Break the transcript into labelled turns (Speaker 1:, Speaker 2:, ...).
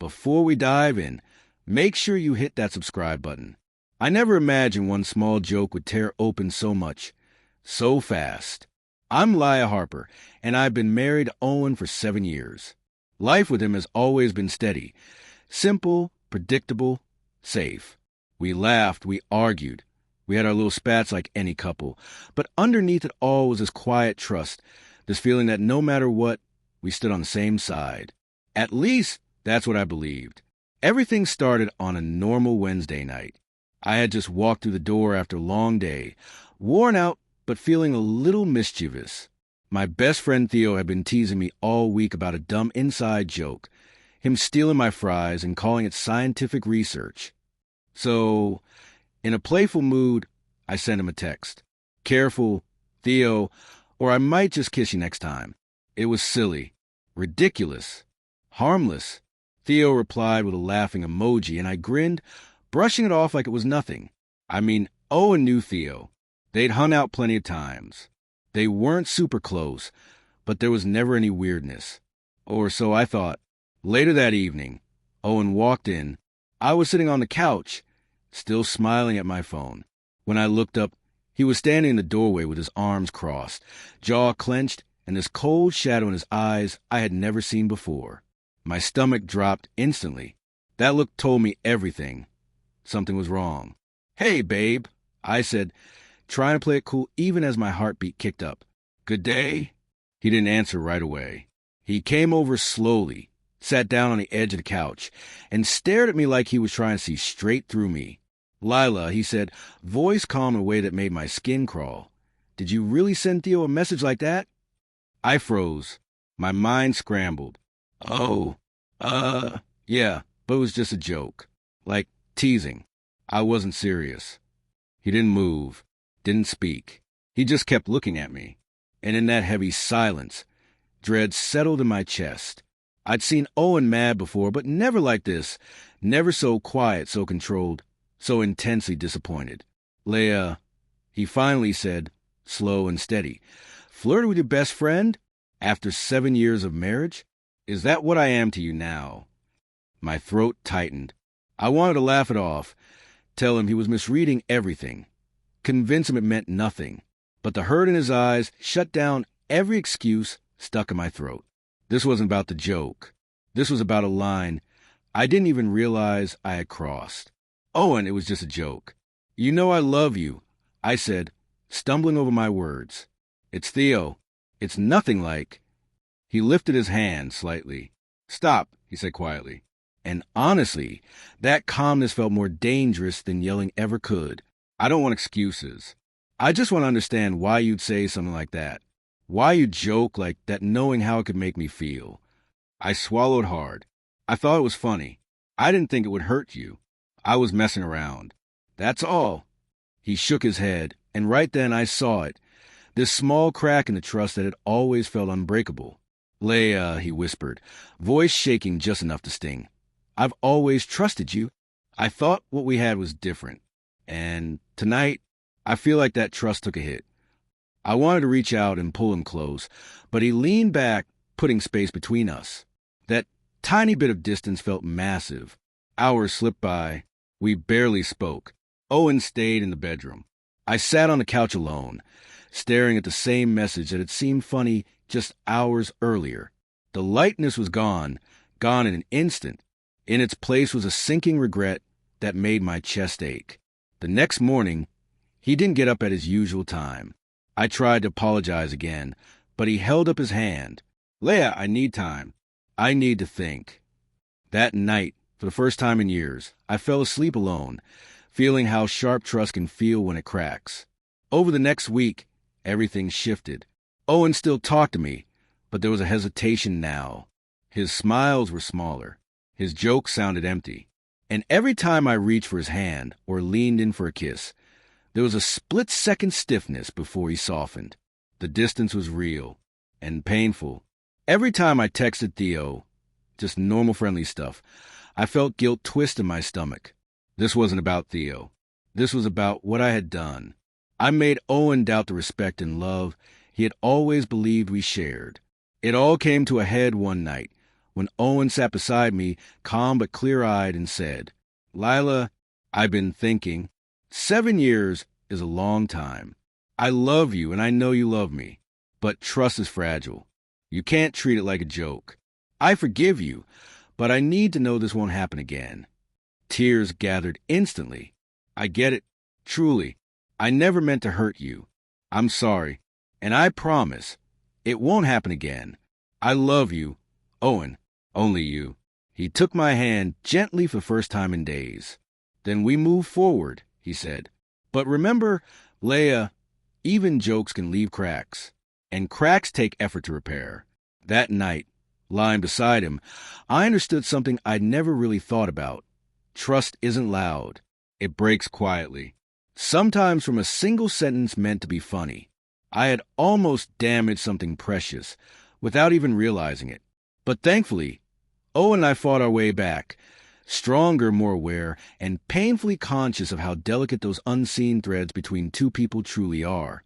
Speaker 1: before we dive in, make sure you hit that subscribe button. I never imagined one small joke would tear open so much, so fast. I'm Lya Harper, and I've been married to Owen for 7 years. Life with him has always been steady, simple, predictable, safe. We laughed, we argued. We had our little spats like any couple, but underneath it all was this quiet trust, this feeling that no matter what, we stood on the same side. At least, that's what I believed. Everything started on a normal Wednesday night. I had just walked through the door after a long day, worn out but feeling a little mischievous. My best friend Theo had been teasing me all week about a dumb inside joke, him stealing my fries and calling it scientific research. So, in a playful mood, I sent him a text. Careful, Theo, or I might just kiss you next time. It was silly, ridiculous, harmless. Theo replied with a laughing emoji, and I grinned, brushing it off like it was nothing. I mean, Owen knew Theo. They'd hung out plenty of times. They weren't super close, but there was never any weirdness. Or so I thought. Later that evening, Owen walked in. I was sitting on the couch, still smiling at my phone. When I looked up, he was standing in the doorway with his arms crossed, jaw clenched, and this cold shadow in his eyes I had never seen before. My stomach dropped instantly. That look told me everything. Something was wrong. "Hey, babe," I said, trying to play it cool even as my heartbeat kicked up. "Good day?" He didn't answer right away. He came over slowly, sat down on the edge of the couch, and stared at me like he was trying to see straight through me. "Lila," he said, voice calm in a way that made my skin crawl. "Did you really send Theo a message like that?" I froze. My mind scrambled. "Oh, yeah, but it was just a joke. Like teasing. I wasn't serious." He didn't move, didn't speak. He just kept looking at me. And in that heavy silence, dread settled in my chest. I'd seen Owen mad before, but never like this. Never so quiet, so controlled, so intensely disappointed. "Leia," he finally said, slow and steady. "Flirty with your best friend? After 7 years of marriage? Is that what I am to you now?" My throat tightened. I wanted to laugh it off, tell him he was misreading everything, convince him it meant nothing. But the hurt in his eyes shut down every excuse stuck in my throat. This wasn't about the joke. This was about a line I didn't even realize I had crossed. "Owen, it was just a joke. You know I love you," I said, stumbling over my words. "It's Theo. It's nothing like—" He lifted his hand slightly. "Stop," he said quietly. And honestly, that calmness felt more dangerous than yelling ever could. "I don't want excuses. I just want to understand why you'd say something like that. Why you'd joke like that knowing how it could make me feel." I swallowed hard. I thought it was funny. I didn't think it would hurt you. I was messing around. That's all. He shook his head, and right then I saw it. This small crack in the trust that had always felt unbreakable. "Leia," he whispered, voice shaking just enough to sting. "I've always trusted you. I thought what we had was different. And tonight, I feel like that trust took a hit." I wanted to reach out and pull him close, but he leaned back, putting space between us. That tiny bit of distance felt massive. Hours slipped by. We barely spoke. Owen stayed in the bedroom. I sat on the couch alone, staring at the same message that had seemed funny just hours earlier. The lightness was gone in an instant. In its place was a sinking regret that made my chest ache. The next morning, he didn't get up at his usual time. I tried to apologize again, but he held up his hand. "Leia, I need time. I need to think." That night, for the first time in years, I fell asleep alone, feeling how sharp trust can feel when it cracks. Over the next week, everything shifted. Owen still talked to me, but there was a hesitation now. His smiles were smaller. His jokes sounded empty. And every time I reached for his hand or leaned in for a kiss, there was a split-second stiffness before he softened. The distance was real and painful. Every time I texted Theo, just normal friendly stuff, I felt guilt twist in my stomach. This wasn't about Theo. This was about what I had done. I made Owen doubt the respect and love he had always believed we shared. It all came to a head one night, when Owen sat beside me, calm but clear-eyed, and said, "Lila, I've been thinking. 7 years is a long time. I love you, and I know you love me. But trust is fragile. You can't treat it like a joke. I forgive you, but I need to know this won't happen again." Tears gathered instantly. "I get it. Truly. I never meant to hurt you. I'm sorry. And I promise it won't happen again. I love you, Owen. Only you." He took my hand gently for the first time in days. "Then we move forward," he said. "But remember, Leia, even jokes can leave cracks. And cracks take effort to repair." That night, lying beside him, I understood something I'd never really thought about. Trust isn't loud. It breaks quietly. Sometimes from a single sentence meant to be funny. I had almost damaged something precious without even realizing it. But thankfully, Owen and I fought our way back, stronger, more aware, and painfully conscious of how delicate those unseen threads between two people truly are.